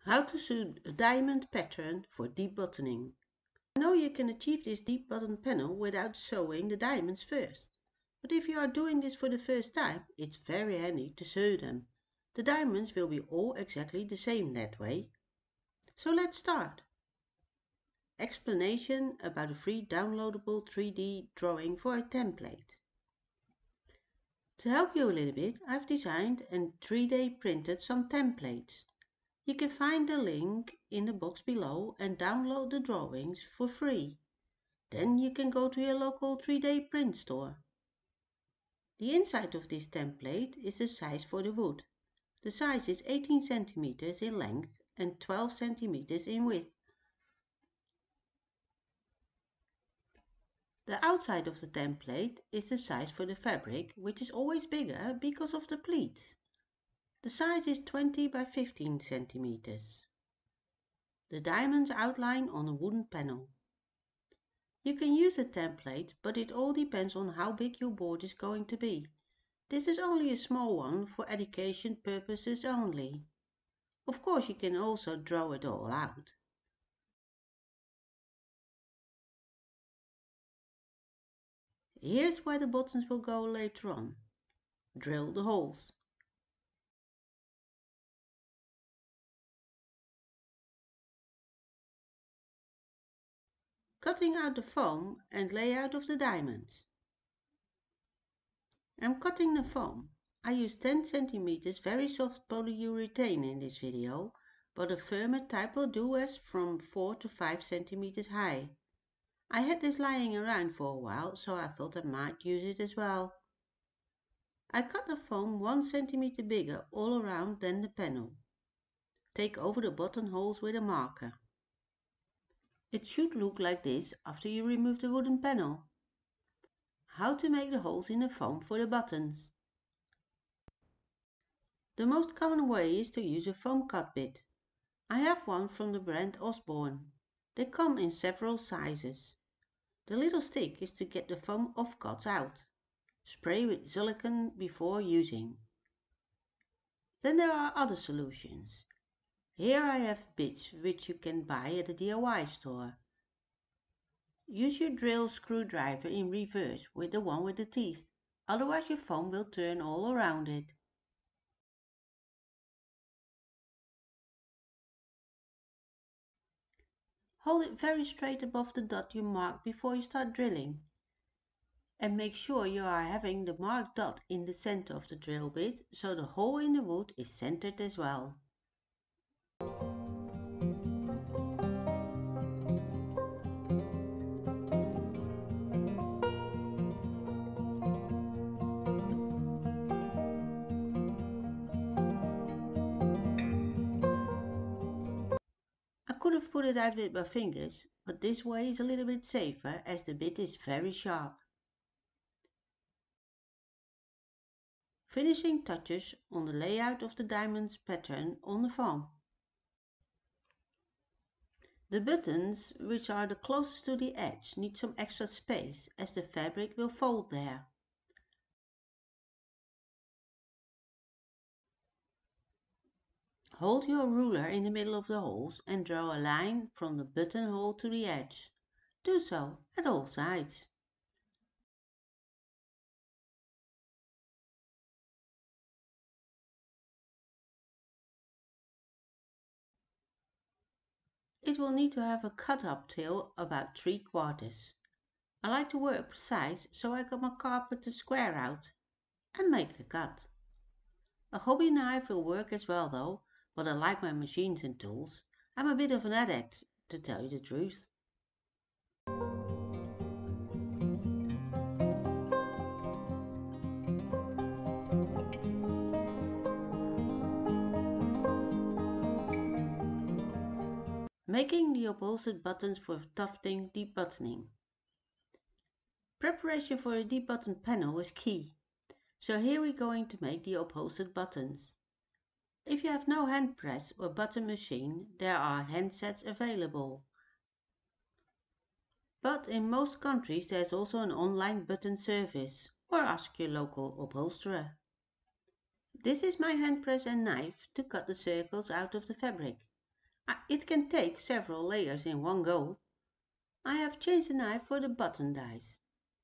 How to sew a diamond pattern for deep buttoning. I know you can achieve this deep button panel without sewing the diamonds first. But if you are doing this for the first time, it's very handy to sew them. The diamonds will be all exactly the same that way. So let's start. Explanation about a free downloadable 3D drawing for a template. To help you a little bit, I've designed and 3D printed some templates. You can find the link in the box below and download the drawings for free. Then you can go to your local 3D print store. The inside of this template is the size for the wood. The size is 18 centimeters in length and 12 centimeters in width. The outside of the template is the size for the fabric, which is always bigger because of the pleats. The size is 20 by 15 centimeters. The diamonds outline on a wooden panel. You can use a template, but it all depends on how big your board is going to be. This is only a small one for education purposes only. Of course, you can also draw it all out. Here's where the buttons will go later on. Drill the holes. Cutting out the foam and layout of the diamonds. I'm cutting the foam. I use 10 centimeters very soft polyurethane in this video, but a firmer type will do as from 4 to 5 centimeters high. I had this lying around for a while, so I thought I might use it as well. I cut the foam 1 centimeter bigger all around than the panel. Take over the buttonholes with a marker. It should look like this after you remove the wooden panel. How to make the holes in the foam for the buttons. The most common way is to use a foam cut bit. I have one from the brand Osborne. They come in several sizes. The little stick is to get the foam offcuts out. Spray with silicone before using. Then there are other solutions. Here I have bits which you can buy at a DIY store. Use your drill screwdriver in reverse with the one with the teeth, otherwise your foam will turn all around it. Hold it very straight above the dot you marked before you start drilling. And make sure you are having the marked dot in the center of the drill bit so the hole in the wood is centered as well. I could have put it out with my fingers, but this way is a little bit safer as the bit is very sharp. Finishing touches on the layout of the diamonds pattern on the foam. The buttons, which are the closest to the edge, need some extra space as the fabric will fold there. Hold your ruler in the middle of the holes and draw a line from the buttonhole to the edge. Do so at all sides. It will need to have a cut-up tail about 3/4. I like to work precise, so I got my carpet to square out and make a cut. A hobby knife will work as well though, but I like my machines and tools. I'm a bit of an addict, to tell you the truth. Making the upholstered buttons for tufting deep buttoning. Preparation for a deep button panel is key. So here we're going to make the upholstered buttons. If you have no hand press or button machine, there are hand sets available. But in most countries there's also an online button service, or ask your local upholsterer. This is my hand press and knife to cut the circles out of the fabric. It can take several layers in one go. I have changed the knife for the button dies.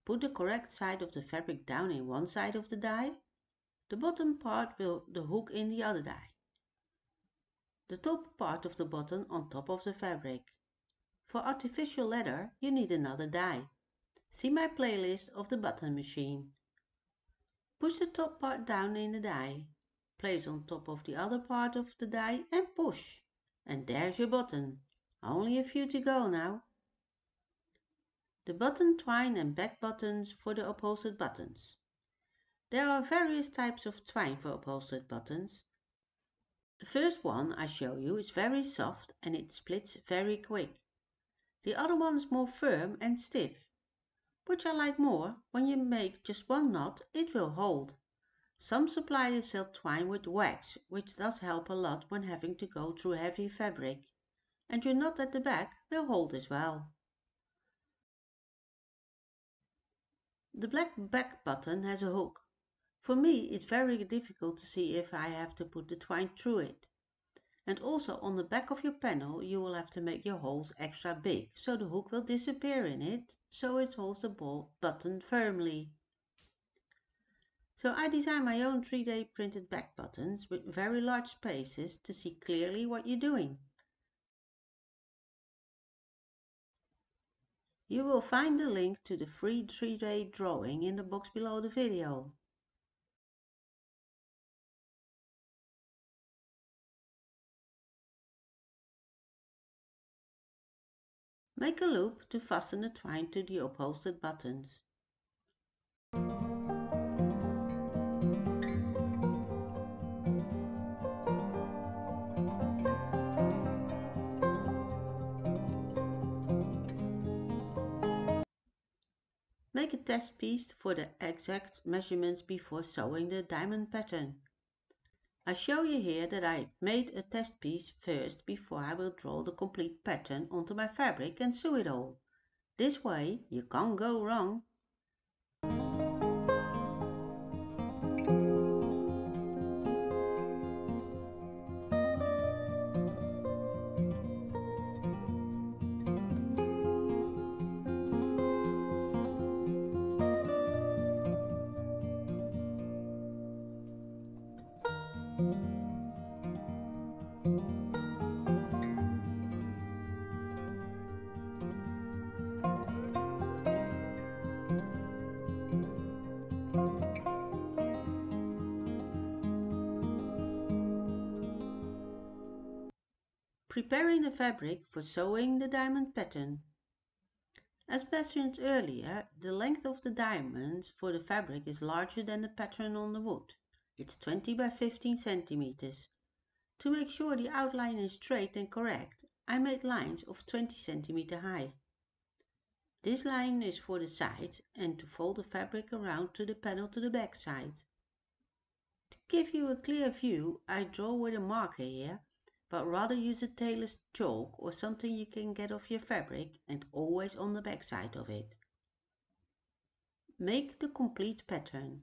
Put the correct side of the fabric down in one side of the die. The bottom part will the hook in the other die. The top part of the button on top of the fabric. For artificial leather you need another die. See my playlist of the button machine. Push the top part down in the die. Place on top of the other part of the die and push. And there's your button. Only a few to go now. The button twine and back buttons for the upholstered buttons. There are various types of twine for upholstered buttons. The first one I show you is very soft and it splits very quick. The other one is more firm and stiff. Which I like more. When you make just one knot, it will hold. Some suppliers sell twine with wax, which does help a lot when having to go through heavy fabric. And your knot at the back will hold as well. The black back button has a hook. For me it's very difficult to see if I have to put the twine through it. And also on the back of your panel you will have to make your holes extra big, so the hook will disappear in it, so it holds the button firmly. So I designed my own 3D printed back buttons with very large spaces to see clearly what you're doing. You will find the link to the free 3D drawing in the box below the video. Make a loop to fasten the twine to the upholstered buttons. Make a test piece for the exact measurements before sewing the diamond pattern. I show you here that I've made a test piece first before I will draw the complete pattern onto my fabric and sew it all. This way you can't go wrong. Preparing the fabric for sewing the diamond pattern. As mentioned earlier, the length of the diamonds for the fabric is larger than the pattern on the wood. It's 20 by 15 centimeters. To make sure the outline is straight and correct, I made lines of 20 centimeters high. This line is for the sides and to fold the fabric around to the panel to the back side. To give you a clear view, I draw with a marker here, but rather use a tailor's chalk or something you can get off your fabric and always on the back side of it. Make the complete pattern.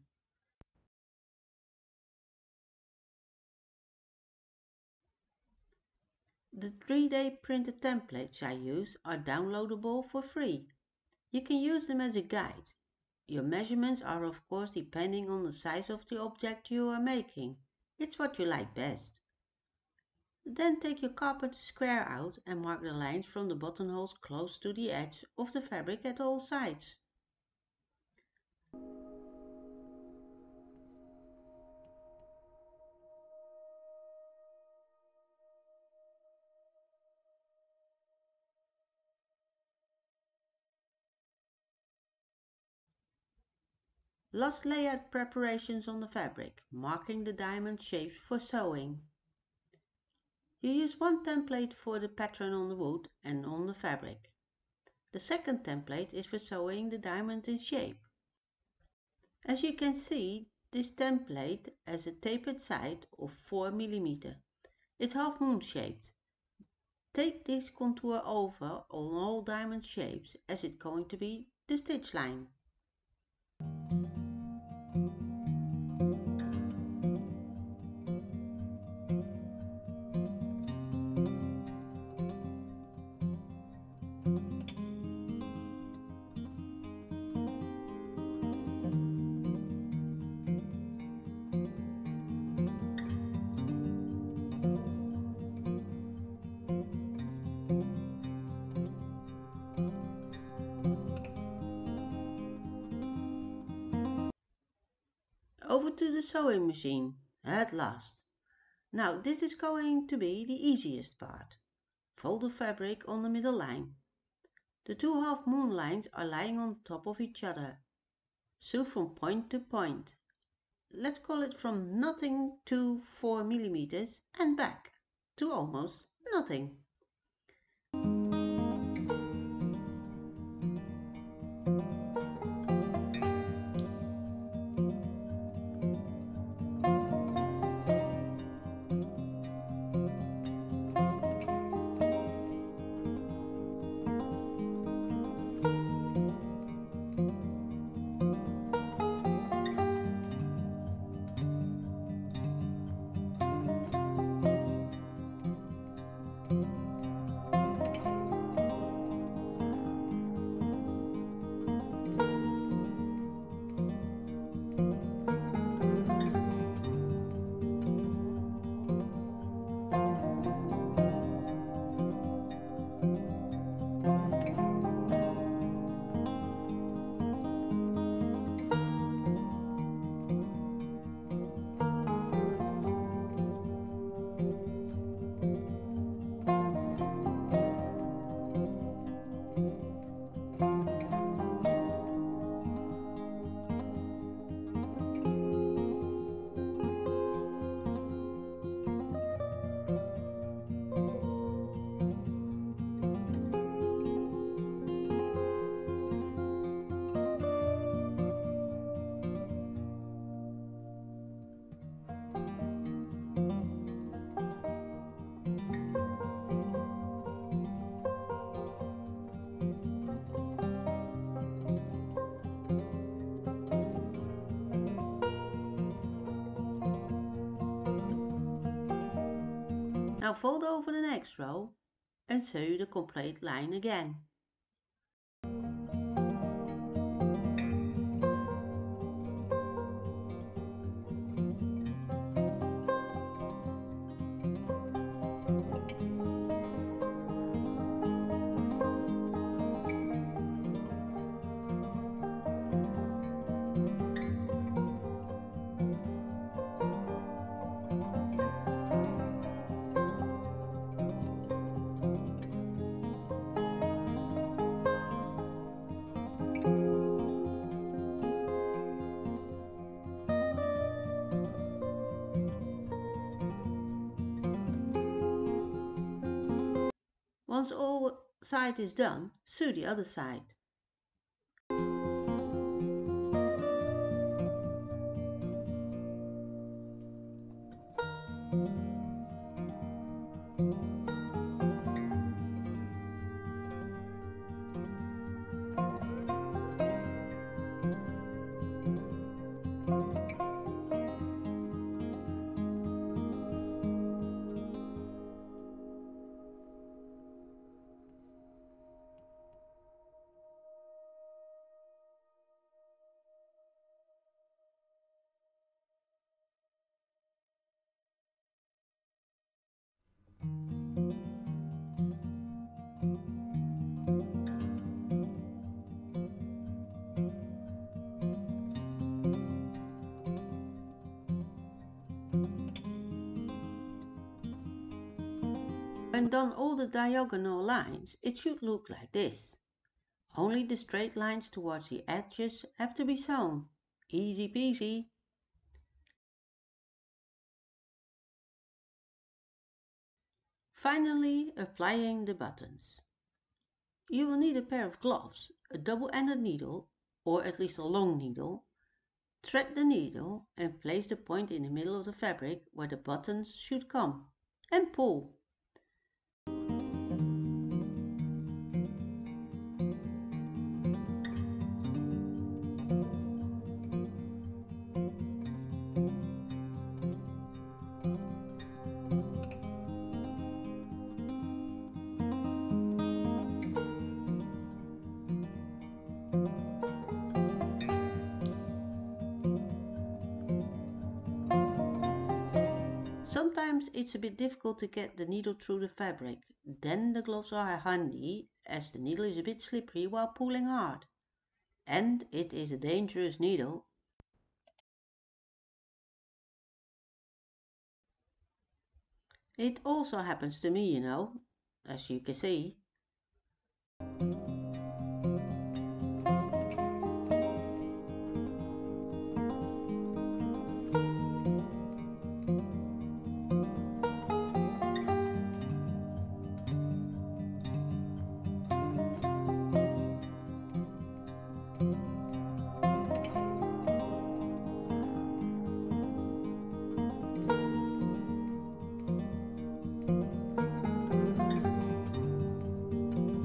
The 3D printed templates I use are downloadable for free. You can use them as a guide. Your measurements are of course depending on the size of the object you are making. It's what you like best. Then take your carpenter square out and mark the lines from the buttonholes close to the edge of the fabric at all sides. Last layout preparations on the fabric, marking the diamond shapes for sewing. You use one template for the pattern on the wood and on the fabric. The second template is for sewing the diamond in shape. As you can see, this template has a tapered side of 4 mm. It's half moon shaped. Take this contour over on all diamond shapes as it's going to be the stitch line. over to the sewing machine, at last. Now this is going to be the easiest part. Fold the fabric on the middle line. The two half moon lines are lying on top of each other. Sew from point to point. Let's call it from nothing to 4 millimeters and back to almost nothing. Now fold over the next row and sew the complete line again. Once all side is done, sew the other side. When done all the diagonal lines, it should look like this. Only the straight lines towards the edges have to be sewn. Easy peasy. Finally, applying the buttons. You will need a pair of gloves, a double-ended needle, or at least a long needle. Thread the needle and place the point in the middle of the fabric where the buttons should come, and pull. Sometimes it's a bit difficult to get the needle through the fabric. Then the gloves are handy, as the needle is a bit slippery while pulling hard. And it is a dangerous needle. It also happens to me, as you can see.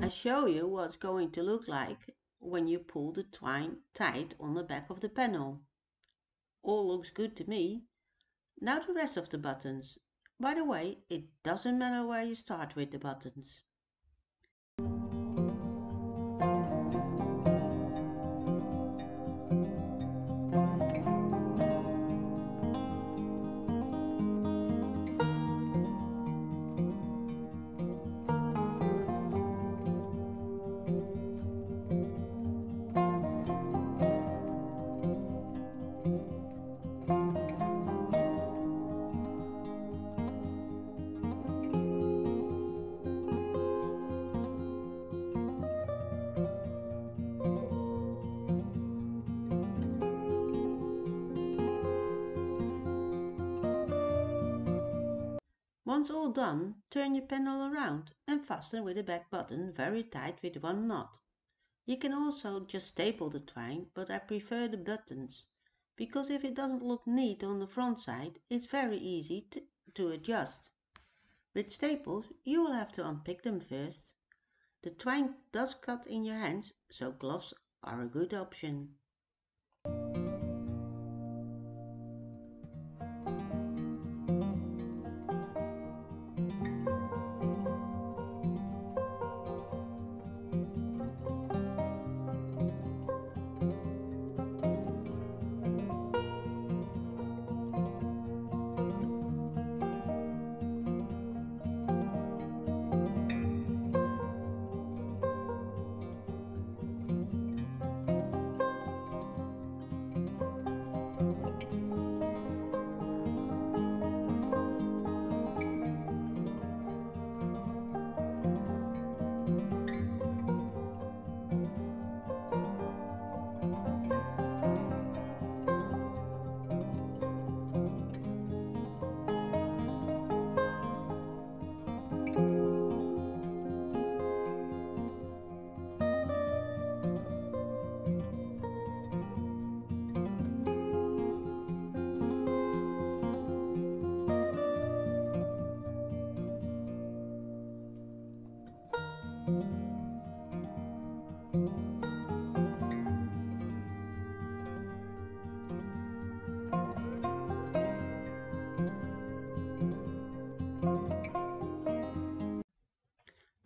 I show you what it's going to look like when you pull the twine tight on the back of the panel. All looks good to me. Now the rest of the buttons. By the way, it doesn't matter where you start with the buttons. Once all done, turn your panel around and fasten with the back button very tight with one knot. You can also just staple the twine, but I prefer the buttons, because if it doesn't look neat on the front side, it's very easy to adjust. With staples, you will have to unpick them first. The twine does cut in your hands, so gloves are a good option.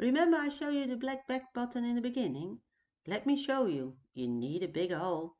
Remember I showed you the black back button in the beginning? Let me show you. You need a big hole.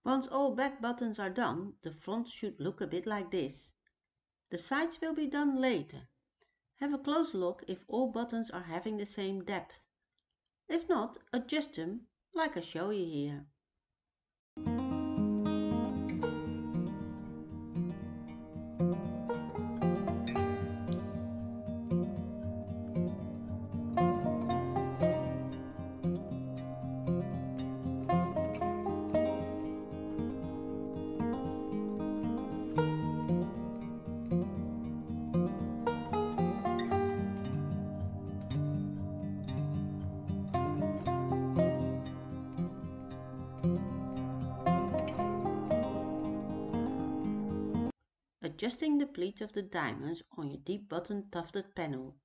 Once all back buttons are done, the front should look a bit like this. The sides will be done later. Have a close look if all buttons are having the same depth. If not, adjust them like I show you here. adjusting the pleats of the diamonds on your deep button tufted panel.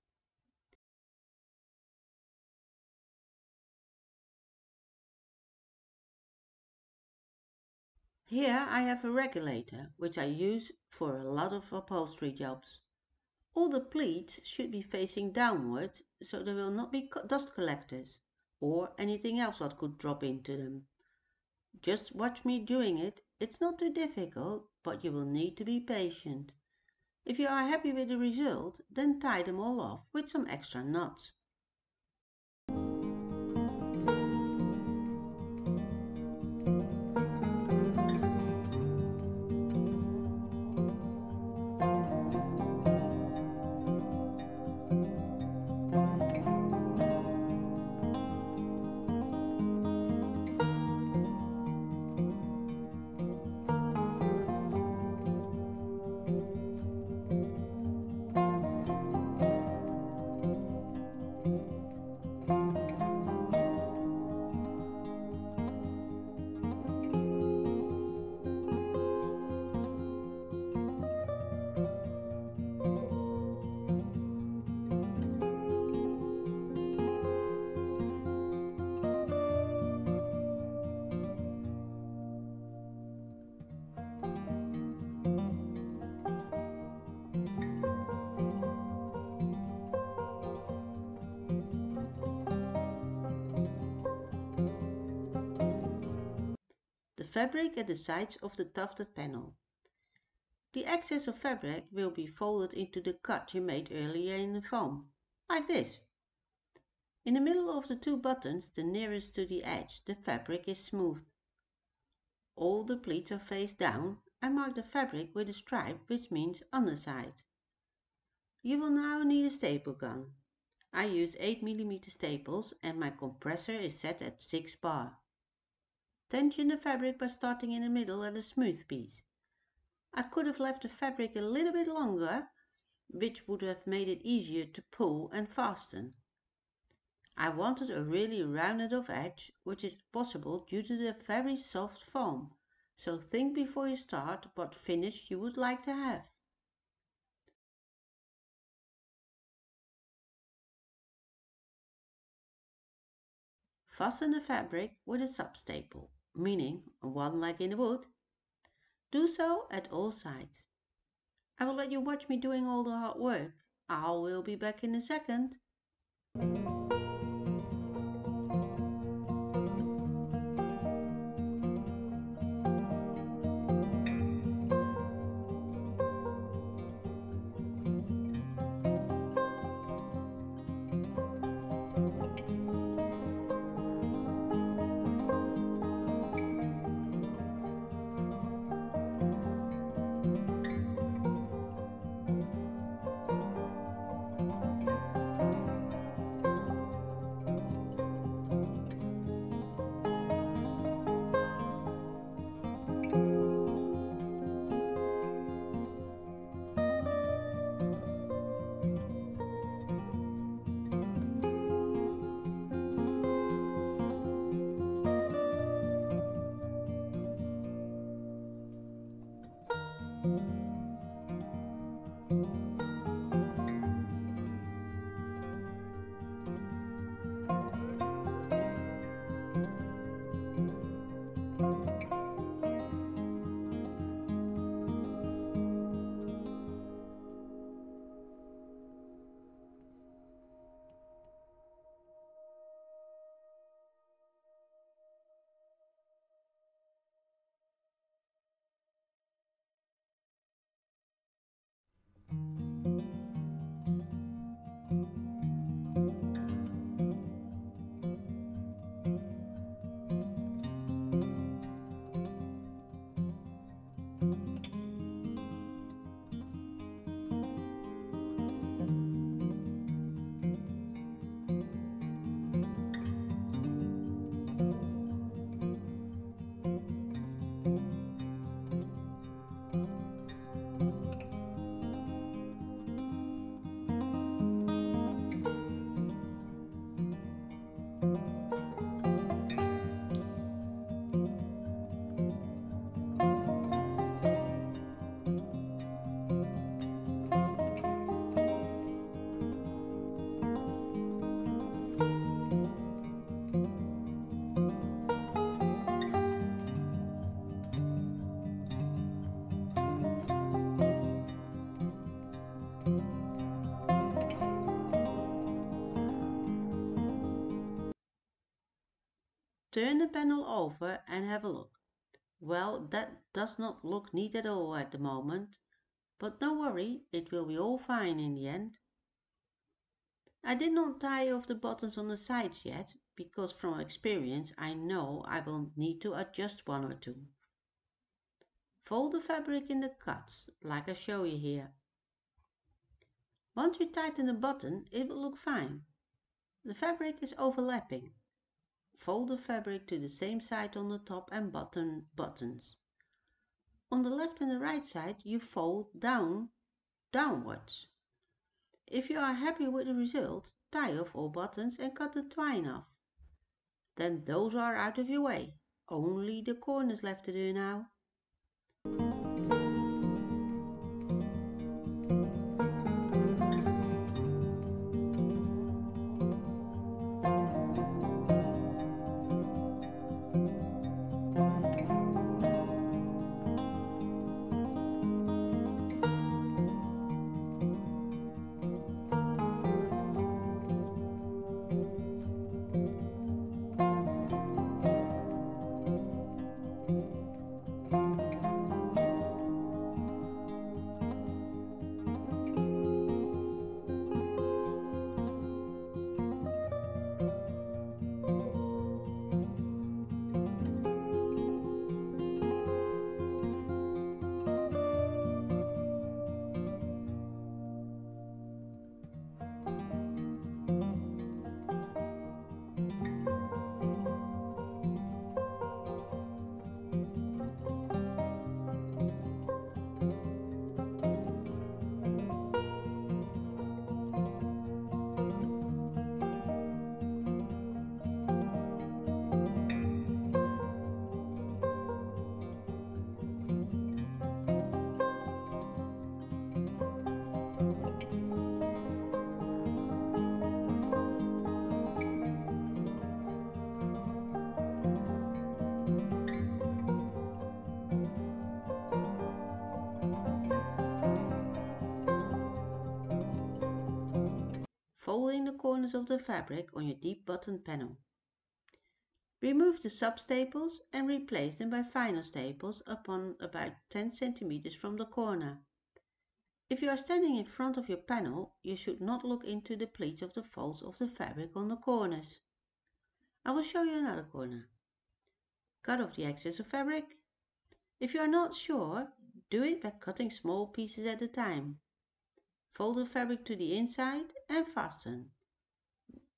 Here I have a regulator, which I use for a lot of upholstery jobs. All the pleats should be facing downwards, so there will not be dust collectors, or anything else that could drop into them. Just watch me doing it. It's not too difficult, but you will need to be patient. If you are happy with the result, then tie them all off with some extra knots. The fabric at the sides of the tufted panel. The excess of fabric will be folded into the cut you made earlier in the foam, like this. In the middle of the two buttons, the nearest to the edge, the fabric is smoothed. All the pleats are face down. I mark the fabric with a stripe, which means underside. You will now need a staple gun. I use 8mm staples and my compressor is set at 6 bar. Tension the fabric by starting in the middle at a smooth piece. I could have left the fabric a little bit longer, which would have made it easier to pull and fasten. I wanted a really rounded off edge, which is possible due to the very soft foam, so think before you start what finish you would like to have. Fasten the fabric with a sub-staple, meaning one like in the wood. Do so at all sides. I will let you watch me doing all the hard work. I will be back in a second. Turn the panel over and have a look. Well, that does not look neat at all at the moment, but don't worry, it will be all fine in the end. I did not tie off the buttons on the sides yet, because from experience I know I will need to adjust one or two. Fold the fabric in the cuts, like I show you here. Once you tighten the button, it will look fine. The fabric is overlapping. Fold the fabric to the same side on the top and bottom buttons. On the left and the right side you fold downwards. If you are happy with the result, tie off all buttons and cut the twine off. Then those are out of your way. Only the corners left to do now. Folding the corners of the fabric on your deep button panel. Remove the sub-staples and replace them by final staples upon about 10 cm from the corner. If you are standing in front of your panel, you should not look into the pleats of the folds of the fabric on the corners. I will show you another corner. Cut off the excess of fabric. If you are not sure, do it by cutting small pieces at a time. Fold the fabric to the inside and fasten.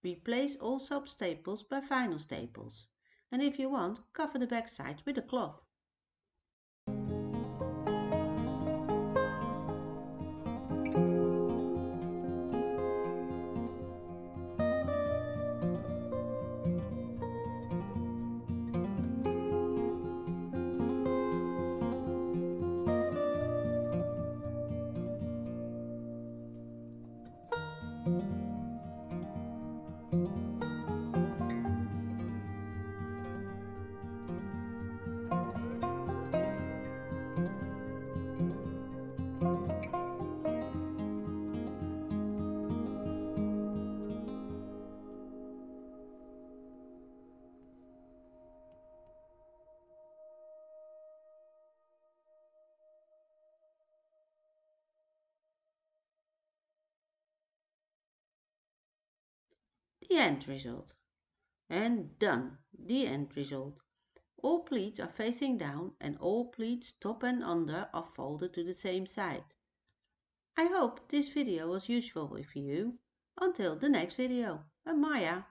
Replace all sub-staples by final staples, and if you want, cover the back sides with a cloth. The end result. And done, the end result. All pleats are facing down and all pleats top and under are folded to the same side. I hope this video was useful for you. Until the next video. I'm Maya.